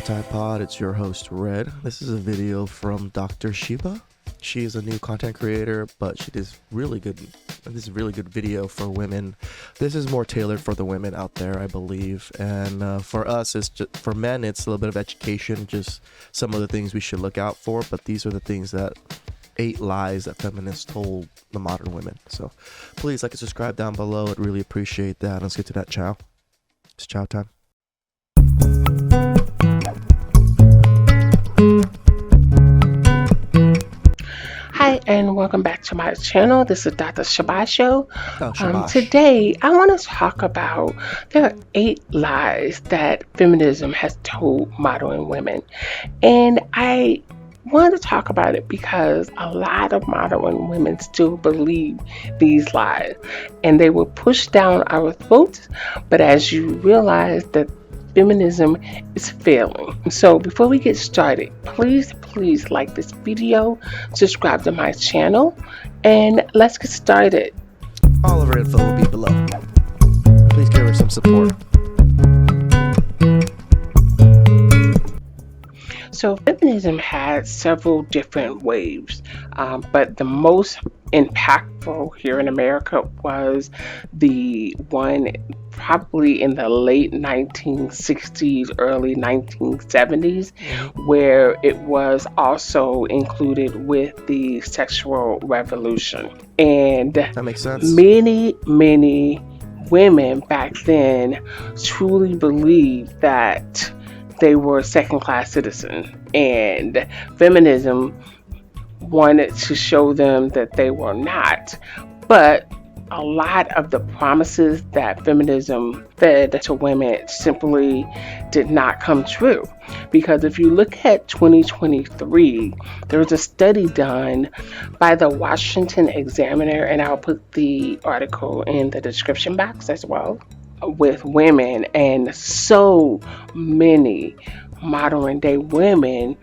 TheChowTimePod. It's your host, Red. This is a video from Dr. Sheba. She is a new content creator, but she does really good. This is a really good video for women. This is more tailored for the women out there, I believe. And for us, it's just, for men, it's a little bit of education, just some of the things we should look out for. But these are the things that 8 lies that feminists told the modern women. So please like and subscribe down below. I'd really appreciate that. Let's get to that chow. It's chow time. Hi, and welcome back to my channel. This is Dr. Sheba Show. Oh, shabash. Today, I want to talk about there are 8 lies that feminism has told modern women. And I wanted to talk about it because a lot of modern women still believe these lies. And they will push down our throats. But as you realize that feminism is failing. So before we get started, please like this video, subscribe to my channel, and let's get started. All of her info will be below. Please give her some support. So feminism had several different waves, but the most impactful here in America was the one probably in the late 1960s, early 1970s, where it was also included with the sexual revolution. And That makes sense. many women back then truly believed that they were second-class citizens, and feminism wanted to show them that they were not. But a lot of the promises that feminism fed to women simply did not come true. Because if you look at 2023, there was a study done by the Washington Examiner, and I'll put the article in the description box as well, with women, and so many modern day women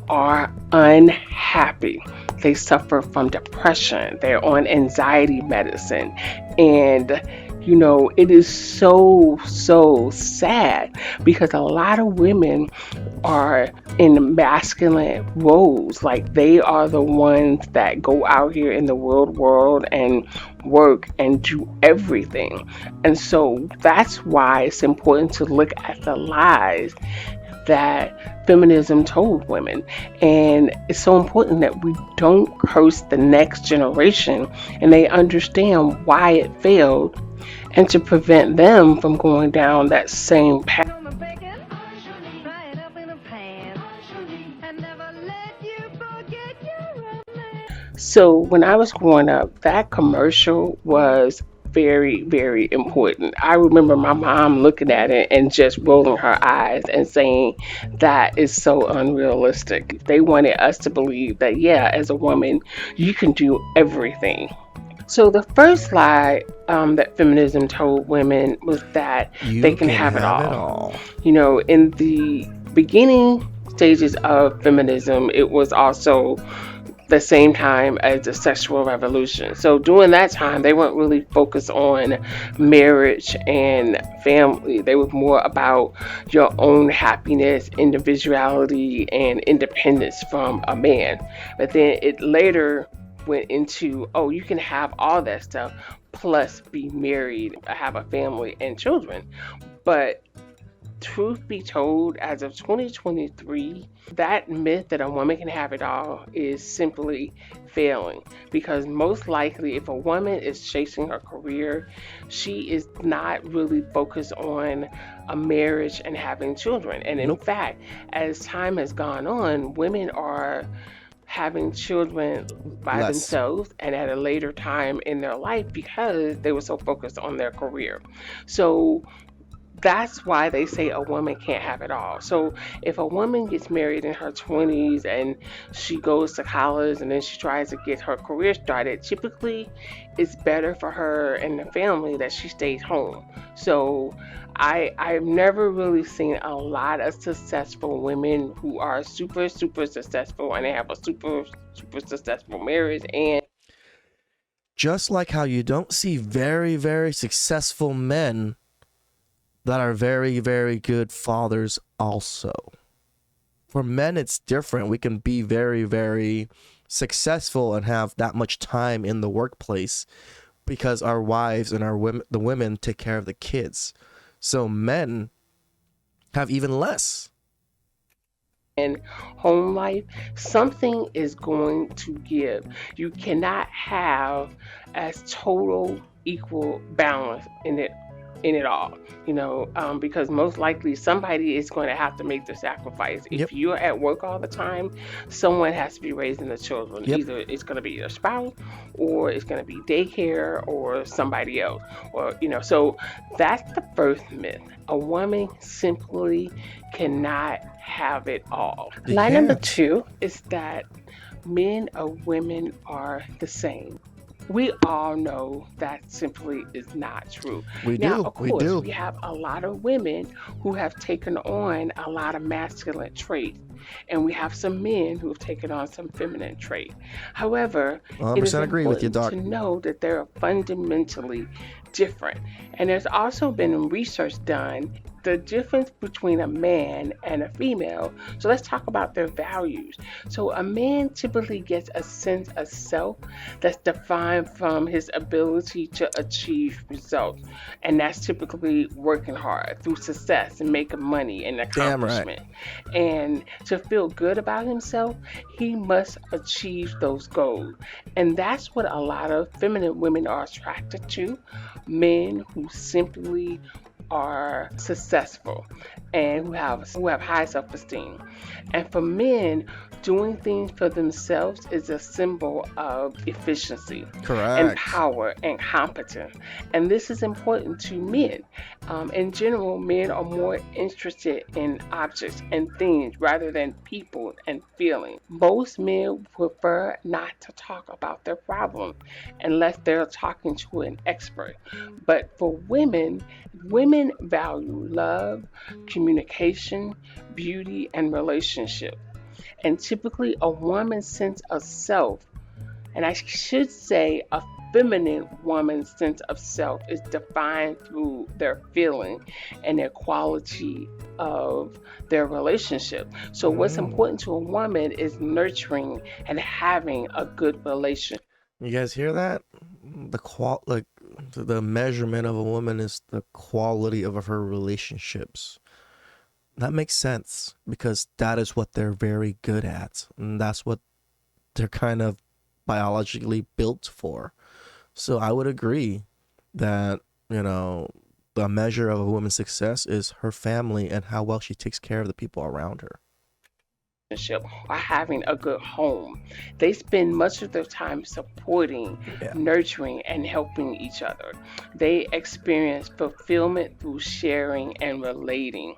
are unhappy. They suffer from depression. They're on anxiety medicine. And it is so sad because a lot of women are in masculine roles. Like, they are the ones that go out here in the world and work and do everything. And so that's why it's important to look at the lies that feminism told women. And it's so important that we don't curse the next generation and they understand why it failed, and to prevent them from going down that same path. So when I was growing up, that commercial was very important. I remember my mom looking at it and just rolling her eyes and saying that is so unrealistic. They wanted us to believe that, yeah, as a woman, you can do everything. So the first lie that feminism told women was that they can have it all. In the beginning stages of feminism, it was also the same time as the sexual revolution. So during that time, they weren't really focused on marriage and family. They were more about your own happiness, individuality, and independence from a man. But then it later went into, you can have all that stuff plus be married, have a family and children. But truth be told, as of 2023, that myth that a woman can have it all is simply failing. Because most likely, if a woman is chasing her career, she is not really focused on a marriage and having children. And in fact, as time has gone on, women are having children by themselves and at a later time in their life because they were so focused on their career. So that's why they say a woman can't have it all. So if a woman gets married in her 20s and she goes to college and then she tries to get her career started, typically it's better for her and the family that she stays home. So I've never really seen a lot of successful women who are super successful and they have a super successful marriage. And just like how you don't see very successful men that are very good fathers also. For men, it's different. We can be very, very successful and have that much time in the workplace because our wives and the women take care of the kids. So men have even less. In home life, something is going to give. You cannot have as total equal balance in it all, because most likely somebody is going to have to make the sacrifice. Yep. If you're at work all the time, someone has to be raising the children. Yep. Either it's going to be your spouse, or it's going to be daycare, or somebody else, or so that's the first myth. A woman simply cannot have it all. You Lie number can't. 2 is that men or women are the same. We all know that simply is not true. We Now, do. of We course, do. we have a lot of women who have taken on a lot of masculine traits, and we have some men who have taken on some feminine traits. However, it is 100% agree with you, important Doc. to know that they're fundamentally different. And there's also been research done the difference between a man and a female. So let's talk about their values. So a man typically gets a sense of self that's defined from his ability to achieve results. And that's typically working hard through success and making money and Damn right. accomplishment. And to feel good about himself, he must achieve those goals. And that's what a lot of feminine women are attracted to, men who simply are successful and who have high self-esteem. And for men, doing things for themselves is a symbol of efficiency and Correct. power and competence. And this is important to men. In general, men are more interested in objects and things rather than people and feelings. Most men prefer not to talk about their problems unless they're talking to an expert. But for women, women value love, communication, beauty, and relationship. And typically, a woman's sense of self, and I should say a feminine woman's sense of self, is defined through their feeling and their quality of their relationship. So, what's important to a woman is nurturing and having a good relationship. You guys hear that? The measurement of a woman is the quality of her relationships. That makes sense because that is what they're very good at, and that's what they're kind of biologically built for. So I would agree that, the measure of a woman's success is her family and how well she takes care of the people around her. Or having a good home. They spend much of their time supporting, Yeah. nurturing, and helping each other. They experience fulfillment through sharing and relating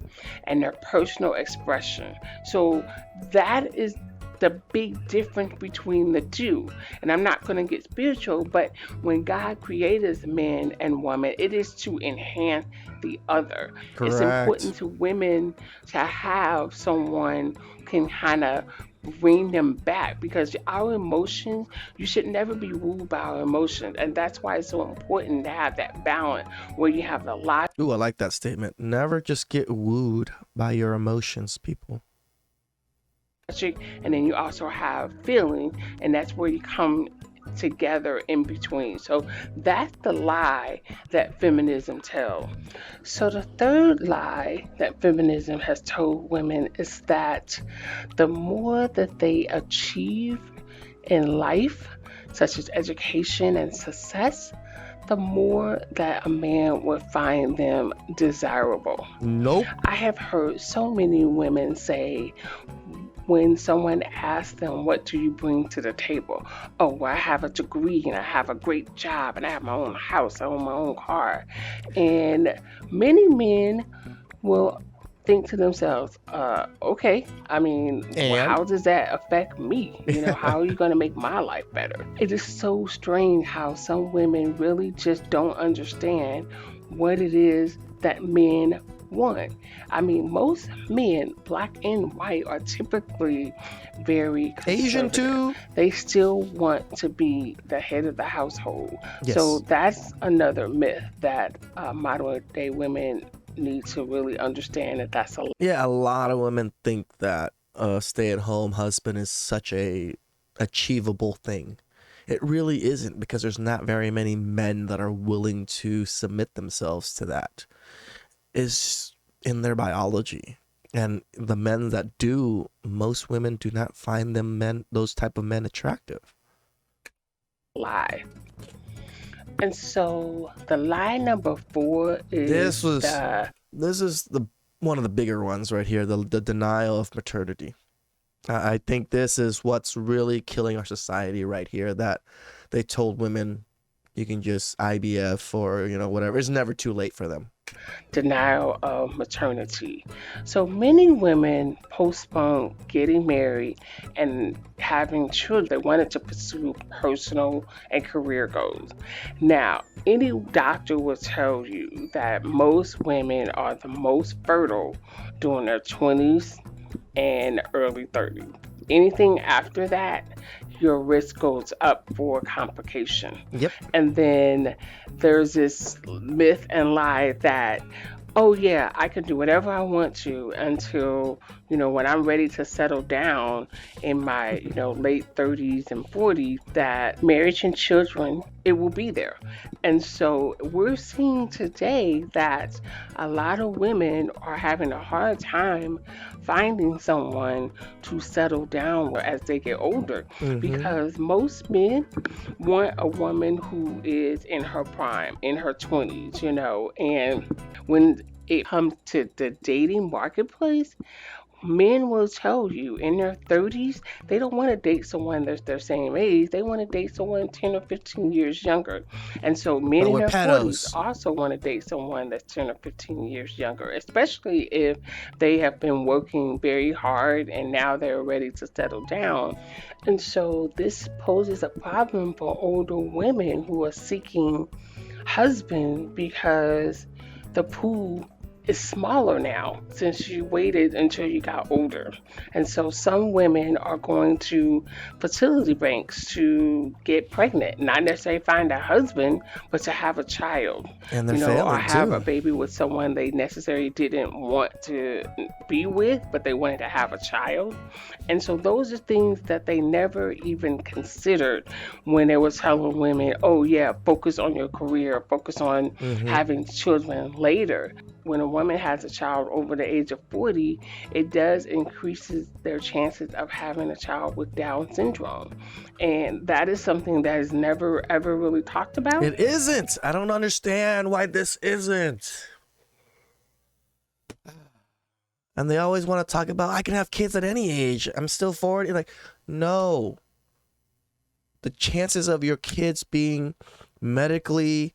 and their personal expression. So that is the big difference between the two. And I'm not going to get spiritual, but when God created man and woman, it is to enhance the other. It's important Correct. to women to have someone who can kind of bring them back, because our emotions, you should never be ruled by our emotions. And that's why it's so important to have that balance where you have the Ooh, I like that statement. Never just get wooed by your emotions, people. logic, and then you also have feeling, and that's where you come together in between. So that's the lie that feminism tells. So the third lie that feminism has told women is that the more that they achieve in life, such as education and success, the more that a man will find them desirable. Nope. I have heard so many women say, when someone asks them, what do you bring to the table? Oh, well, I have a degree and I have a great job and I have my own house, I own my own car. And many men will think to themselves, okay, I mean, well, And how does that affect me? How are you going to make my life better? It is so strange how some women really just don't understand what it is that men want. I mean, most men, black and white, are typically very Asian conservative. too. They still want to be the head of the household. So Yes. that's another myth that modern day women need to really understand, that that's a Yeah, a lot of women think that a stay-at-home husband is such a achievable thing. It really isn't, because there's not very many men that are willing to submit themselves to that. It's in their biology. And the men that do, most women do not find those type of men attractive. Lie. And so the lie number 4 is This is the one of the bigger ones right here, the denial of maternity. I think this is what's really killing our society right here, that they told women you can just IVF or, whatever. It's never too late for them. denial of maternity. So many women postpone getting married and having children. They wanted to pursue personal and career goals. Now, any doctor will tell you that most women are the most fertile during their 20s and early 30s. Anything after that, your risk goes up for complication. Yep. And then there's this myth and lie that, oh yeah, I can do whatever I want to until, when I'm ready to settle down in my, late 30s and 40s, that marriage and children, it will be there. And so we're seeing today that a lot of women are having a hard time finding someone to settle down with as they get older, because most men want a woman who is in her prime, in her 20s, and when it comes to the dating marketplace, men will tell you in their 30s, they don't want to date someone that's their same age. They want to date someone 10 or 15 years younger. And so men But in we're their 40s pedos. also want to date someone that's 10 or 15 years younger, especially if they have been working very hard and now they're ready to settle down. And so this poses a problem for older women who are seeking husbands, because the pool is smaller now since you waited until you got older. And so some women are going to fertility banks to get pregnant, not necessarily find a husband, but to have a child, And they're or failing have a too. baby with someone they necessarily didn't want to be with, but they wanted to have a child. And so those are things that they never even considered when they were telling women, oh yeah, focus on your career, focus on having children later. When a woman has a child over the age of 40, it does increases their chances of having a child with Down syndrome. And that is something that is never ever really talked about. It isn't. I don't understand why this isn't. And they always want to talk about, I can have kids at any age. I'm still 40. Like, no. The chances of your kids being medically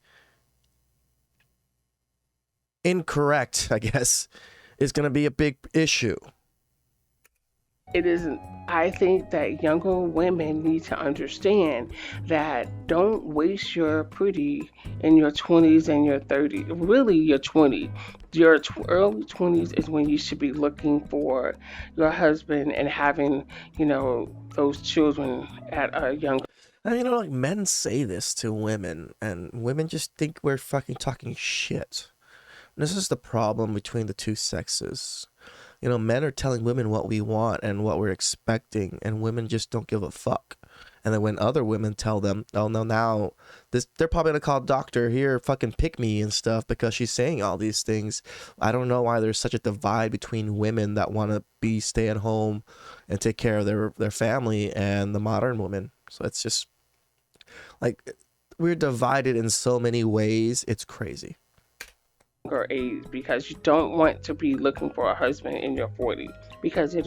incorrect, I guess, is going to be a big issue. It isn't. I think that younger women need to understand that don't waste your pretty in your 20s and your 30s. Really, your 20s. Your early 20s is when you should be looking for your husband and having, those children at a young. And like, men say this to women, and women just think we're fucking talking shit. And this is the problem between the two sexes. Men are telling women what we want and what we're expecting, and women just don't give a fuck. And then when other women tell them, oh no, now they're probably gonna call doctor here, fucking pick me and stuff, because she's saying all these things. I don't know why there's such a divide between women that want to be stay at home and take care of their family and the modern woman. So it's just like, we're divided in so many ways. It's crazy. Age, because you don't want to be looking for a husband in your 40s, because it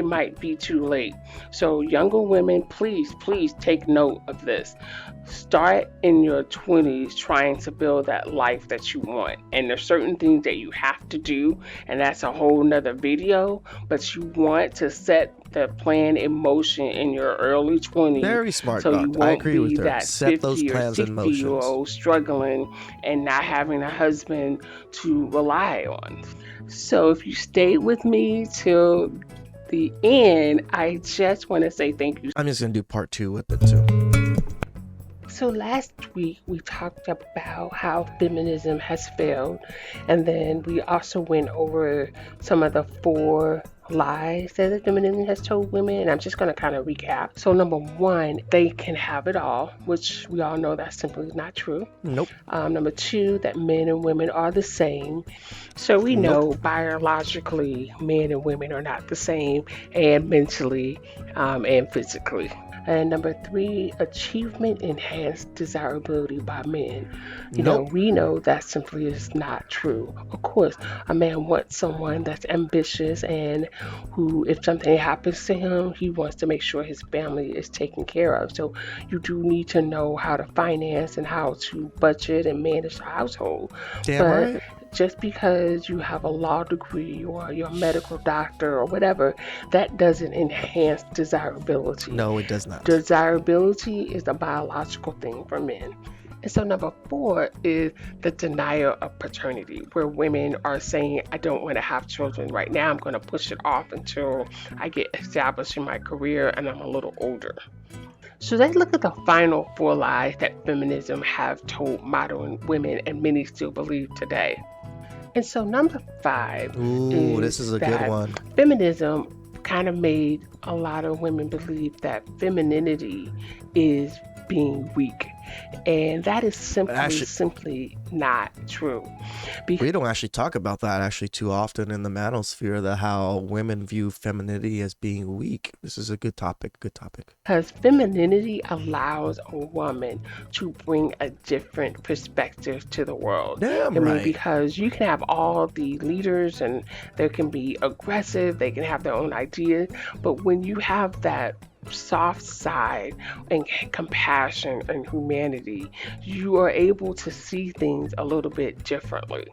might be too late. So younger women, please take note of this. Start in your 20s trying to build that life that you want. And there's certain things that you have to do, and that's a whole nother video, but you want to set the plan in motion in your early 20s. Very smart, so you doctor. I won't agree be with her. that Set 50 those or plans in 60 motion. year old struggling and not having a husband to rely on. So if you stayed with me till the end, I just want to say thank you. I'm just gonna do part 2 with it too. So last week we talked about how feminism has failed, and then we also went over some of the 4 lies that the feminism has told women, and I'm just going to kind of recap. So, number one, they can have it all, which we all know that's simply not true. Nope. Number two, that men and women are the same. So we Nope. know biologically men and women are not the same, and mentally and physically. And number three, achievement enhanced desirability by men. Nope. We know that simply is not true. Of course, a man wants someone that's ambitious and who, if something happens to him, he wants to make sure his family is taken care of. So you do need to know how to finance and how to budget and manage the household. Damn But right. just because you have a law degree or you're a medical doctor or whatever, that doesn't enhance desirability. No, it does not. Desirability is a biological thing for men. And so, number four is the denial of paternity, where women are saying, I don't want to have children right now. I'm going to push it off until I get established in my career and I'm a little older. So let's look at the final four lies that feminism have told modern women and many still believe today. And so number five Ooh, this is a good that one. feminism kind of made a lot of women believe that femininity is being weak. And that is simply not true. We don't actually talk about that actually too often in the manosphere, that how women view femininity as being weak. This is a good topic. Good topic. Because femininity allows a woman to bring a different perspective to the world. Damn I mean, right. because you can have all the leaders and they can be aggressive, they can have their own ideas, but when you have that soft side and compassion and humanity, you are able to see things a little bit differently.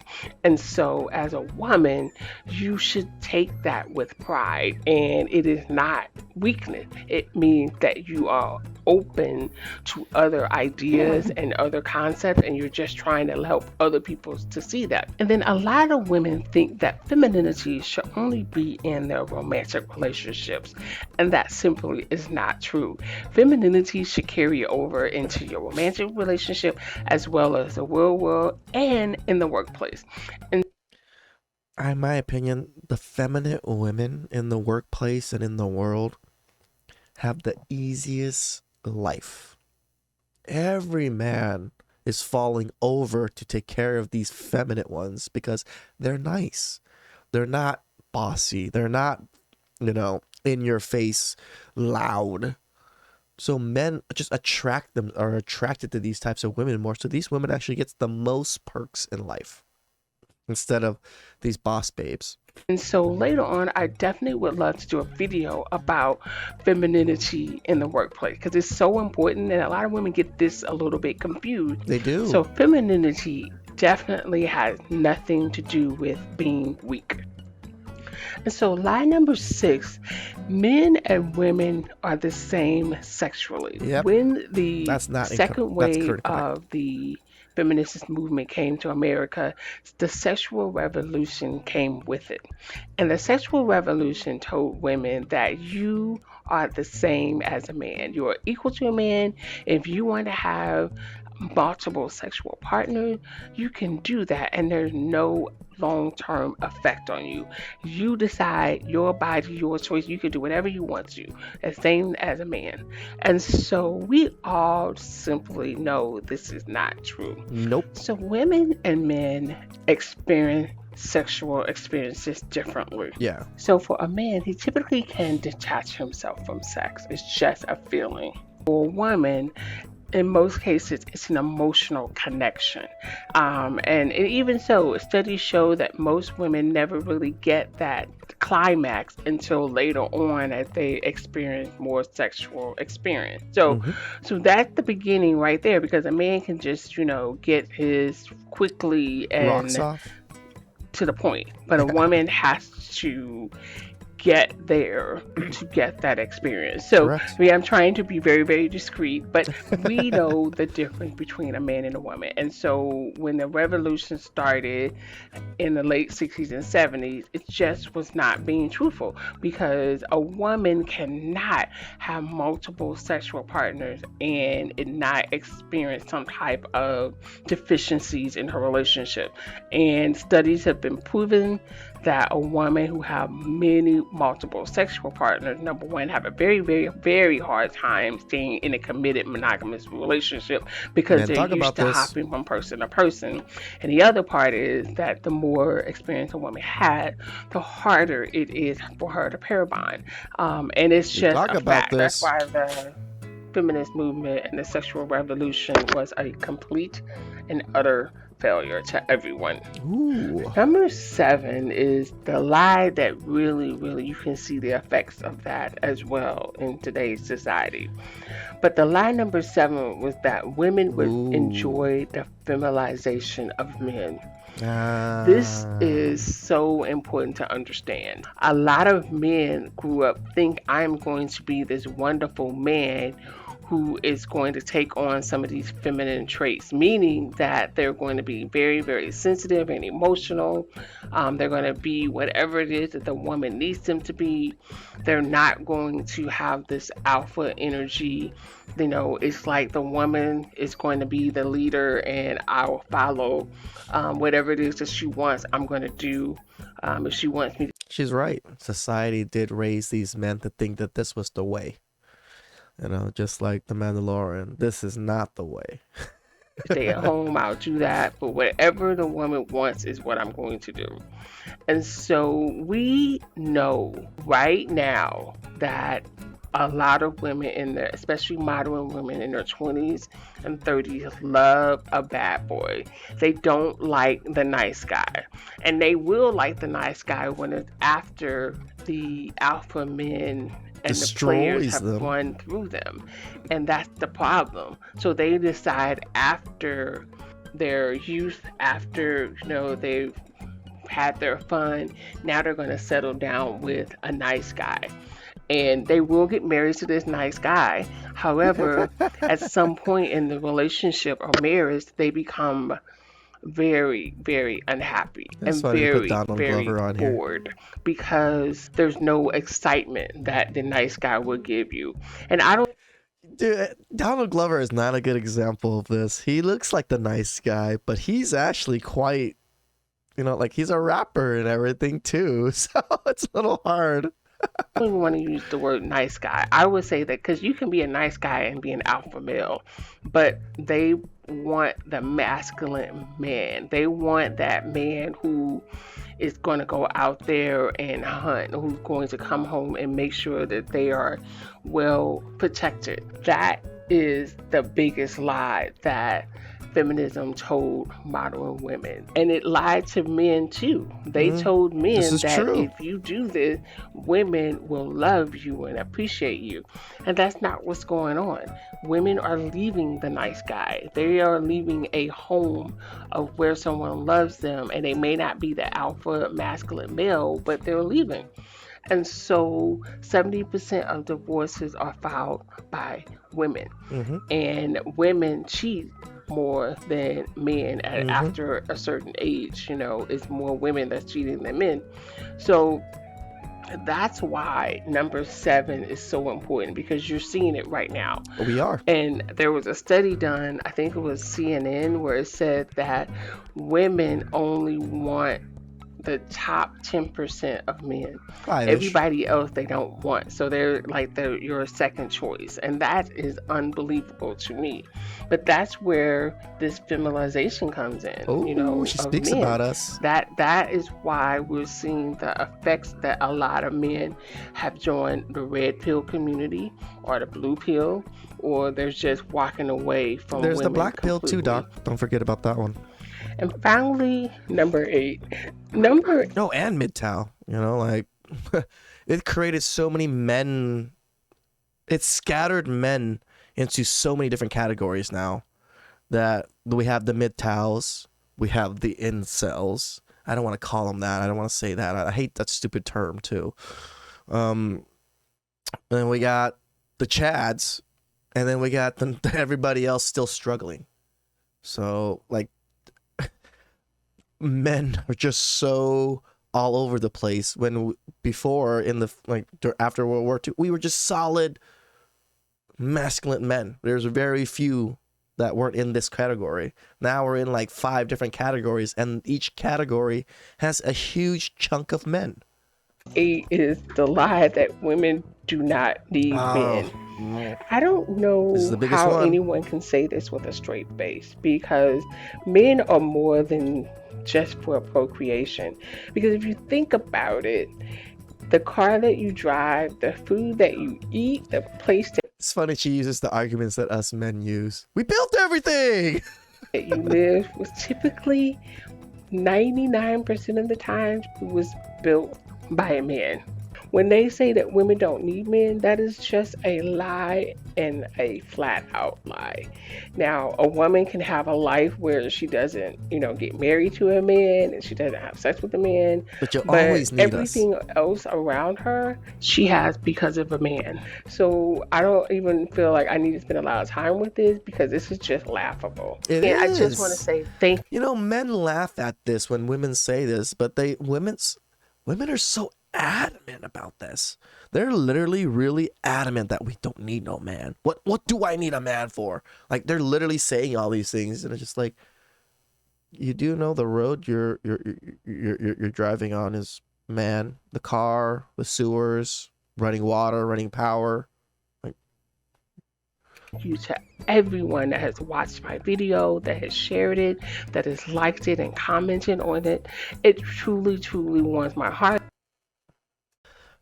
And so, as a woman, you should take that with pride. And it is not weakness, it means that you are open to other ideas and other concepts, and you're just trying to help other people to see that. And then a lot of women think that femininity should only be in their romantic relationships, and that simply is not true. Femininity should carry over into your romantic relationship as well as the real world and in the workplace. And In my opinion, the feminine women in the workplace and in the world have the easiest life. Every man is falling over to take care of these feminine ones because they're nice. They're not bossy. They're not, in your face, loud. So men just are attracted to these types of women more. So these women actually gets the most perks in life instead of these boss babes. And so later on, I definitely would love to do a video about femininity in the workplace because it's so important, and a lot of women get this a little bit confused. They do. So, femininity definitely has nothing to do with being weak. And so, lie number six, men and women are the same sexually. Yep. When the That's second wave correct. of the feminist movement came to America, the sexual revolution came with it. And the sexual revolution told women that you are the same as a man. You are equal to a man. If you want to have multiple sexual partners, you can do that, and there's no long-term effect on you. You decide, your body, your choice. You can do whatever you want to, the same as a man. And so we all simply know this is not true. Nope. So women and men experience sexual experiences differently. Yeah. So for a man, he typically can detach himself from sex. It's just a feeling. For a woman, in most cases, it's an emotional connection. And even so, studies show that most women never really get that climax until later on as they experience more sexual experience. So that's the beginning right there, because a man can just, get his quickly and Rocks off. to the point. But a woman has to get there to get that experience. So, Correct. I'm trying to be very, very discreet, but we know the difference between a man and a woman. And so, when the revolution started in the late 60s and 70s, it just was not being truthful, because a woman cannot have multiple sexual partners and it not experience some type of deficiencies in her relationship. And studies have been proven that a woman who have many multiple sexual partners, number one, have a very, very, very hard time staying in a committed monogamous relationship because Man, they're talk used about to this. hopping from person to person. And the other part is that the more experience a woman had, the harder it is for her to pair bond. And it's We just talk a about fact. That's this. why the feminist movement and the sexual revolution was a complete and utter failure to everyone. Ooh. Number seven is the lie that really, really you can see the effects of that as well in today's society. But the lie number seven was that women would Ooh. enjoy the feminization of men. This Ah. is so important to understand. A lot of men grew up think I'm going to be this wonderful man who is going to take on some of these feminine traits, meaning that they're going to be very, very sensitive and emotional. They're going to be whatever it is that the woman needs them to be. They're not going to have this alpha energy. You know, it's like the woman is going to be the leader and I'll follow whatever it is that she wants, I'm going to do. If she wants me to She's right. Society did raise these men to think that this was the way. Just like the Mandalorian, this is not the way. stay at home, I'll do that. But whatever the woman wants is what I'm going to do. And so we know right now that a lot of women in their, especially modern women in their 20s and 30s, love a bad boy. They don't like the nice guy. And they will like the nice guy when it's after the alpha men and the players Destroys have them. run through them. And that's the problem. So they decide after their youth, after, they've had their fun, now they're going to settle down with a nice guy. And they will get married to this nice guy. However, at some point in the relationship or marriage, they become very, very unhappy That's and why they put very, Donald very Glover on here. bored because there's no excitement that the nice guy will give you. And I don't Dude, Donald Glover is not a good example of this. He looks like the nice guy, but he's actually quite, like he's a rapper and everything too. So it's a little hard. even want to use the word nice guy. I would say that because you can be a nice guy and be an alpha male, but they want the masculine man. They want that man who is going to go out there and hunt, who's going to come home and make sure that they are well protected. That is the biggest lie that feminism told modern women. And it lied to men too. They told This men is that true. if you do this, women will love you and appreciate you. And that's not what's going on. Women are leaving the nice guy. They are leaving a home of where someone loves them, and they may not be the alpha masculine male, but they're leaving. And so 70% of divorces are filed by women. Mm-hmm. And women cheat more than men Mm-hmm. after a certain age. It's more women that's cheating than men. So that's why number seven is so important because you're seeing it right now. We are. And there was a study done, I think it was CNN, where it said that women only want the top 10% of men. Five-ish. Everybody else they don't want. So they're like your second choice. And that is unbelievable to me. But that's where this feminization comes in, Oh, she of speaks men. about us. That is why we're seeing the effects that a lot of men have joined the red pill community or the blue pill, or they're just walking away from There's the women black pill too, completely. Doc. Don't forget about that one. And finally, number eight. Number No, and MGTOW. Like it created so many men. It scattered men into so many different categories now that we have the MGTOWs, we have the incels. I don't want to call them that. I don't want to say that. I hate that stupid term too. And then we got the Chads, and then we got everybody else still struggling. So like men are just so all over the place when before in the after World War II we were just solid masculine men. There's very few that weren't in this category. Now we're in like 5 different categories, and each category has a huge chunk of men. 8 is the lie that women do not need Oh, men. no. I don't This is know the biggest how one. anyone can say this with a straight face because men are more than just for procreation. Because if you think about it, the car that you drive, the food that you eat, the place It's funny she uses the arguments that us men use. We built everything! that you live was typically 99% of the time was built by a man. When they say that women don't need men, that is just a lie and a flat out lie. Now, a woman can have a life where she doesn't, get married to a man and she doesn't have sex with a man, But you but always need us. everything else around her, she has because of a man. So I don't even feel like I need to spend a lot of time with this because this is just laughable. It And I just want to is. say thank You know, men laugh at this when women say this, but women are so adamant about this. They're literally really adamant that we don't need no man. What do I need a man for? Like they're literally saying all these things, and it's just like, you do know the road you're driving on is man, the car, the sewers, running water, running power. Like, you to everyone that has watched my video, that has shared it, that has liked it and commented on it. It truly, truly warms my heart.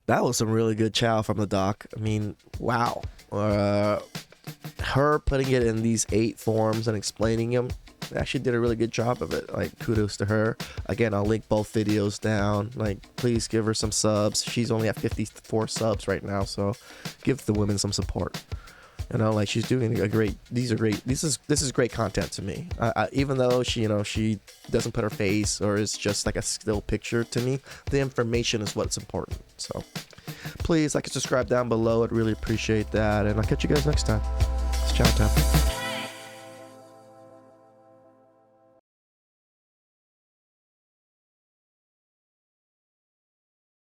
that was some really good chow from the doc. I mean, wow. Her putting it in these 8 forms and explaining them, actually did a really good job of it. Like, kudos to her. Again, I'll link both videos down. Like, please give her some subs. She's only at 54 subs right now, so give the women some support. Like she's doing a great. These are great. This is great content to me. Even though she doesn't put her face or is just like a still picture to me, the information is what's important. So please like and subscribe down below. I'd really appreciate that, and I'll catch you guys next time. It's chow time.